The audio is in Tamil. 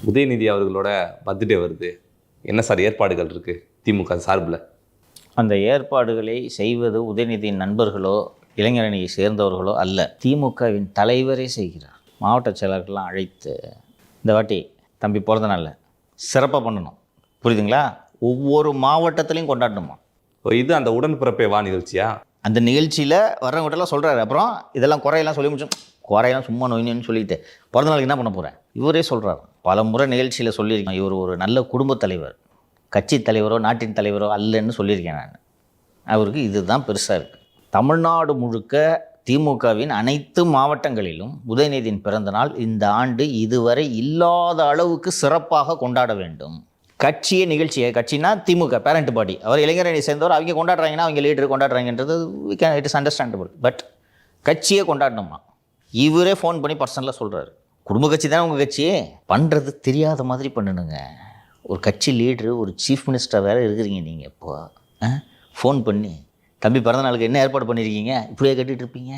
உதயநிதி அவர்களோட பர்த்டே வருது, என்ன சார் ஏற்பாடுகள் இருக்குது திமுக சார்பில்? அந்த ஏற்பாடுகளை செய்வது உதயநிதியின் நண்பர்களோ இளைஞரணியை சேர்ந்தவர்களோ அல்ல, திமுகவின் தலைவரே செய்கிறார். மாவட்ட செயலர்கள்லாம் அழைத்து இந்த வாட்டி தம்பி பிறந்த நாளில் சிறப்பாக பண்ணணும், புரியுதுங்களா? ஒவ்வொரு மாவட்டத்துலேயும் கொண்டாடணுமா. இது அந்த உடன்பிறப்பே வா நிகழ்ச்சியா? அந்த நிகழ்ச்சியில் வர்றவங்ககிட்டலாம் சொல்கிறாரு. அப்புறம் இதெல்லாம் குறையெல்லாம் சொல்லி முடிச்சோம், குறையெல்லாம் சும்மா நோயின்னு சொல்லிட்டு பிறந்த நாளுக்கு என்ன பண்ண போகிறேன் இவரே சொல்கிறார். பல முறை நிகழ்ச்சியில் சொல்லியிருக்கேன், இவர் ஒரு நல்ல குடும்பத் தலைவர், கட்சி தலைவரோ நாட்டின் தலைவரோ அல்லன்னு சொல்லியிருக்கேன் நான். அவருக்கு இதுதான் பெருசாக இருக்குது. தமிழ்நாடு முழுக்க திமுகவின் அனைத்து மாவட்டங்களிலும் உதயநிதியின் பிறந்தநாள் இந்த ஆண்டு இதுவரை இல்லாத அளவுக்கு சிறப்பாக கொண்டாட வேண்டும். கட்சியே நிகழ்ச்சியை, கட்சினா திமுக பேரண்ட் பாடி, அவர் இளைஞரணி சேர்ந்தவர், அவங்க கொண்டாடுறாங்கன்னா அவங்க லீடர் கொண்டாடுறாங்கன்றது இட் இஸ் அண்டர்ஸ்டாண்டபிள். பட் கட்சியே கொண்டாடணுமா? இவரே ஃபோன் பண்ணி பர்சனலாக சொல்கிறாரு. குடும்ப கட்சி தானே உங்கள் கட்சியே, பண்ணுறது தெரியாத மாதிரி பண்ணணுங்க. ஒரு கட்சி லீடரு, ஒரு சீஃப் மினிஸ்டர் வேறு இருக்கிறீங்க நீங்கள். இப்போ ஃபோன் பண்ணி தம்பி பிறந்த நாளுக்கு என்ன ஏற்பாடு பண்ணியிருக்கீங்க, இப்படியே கட்டிகிட்டு இருப்பீங்க?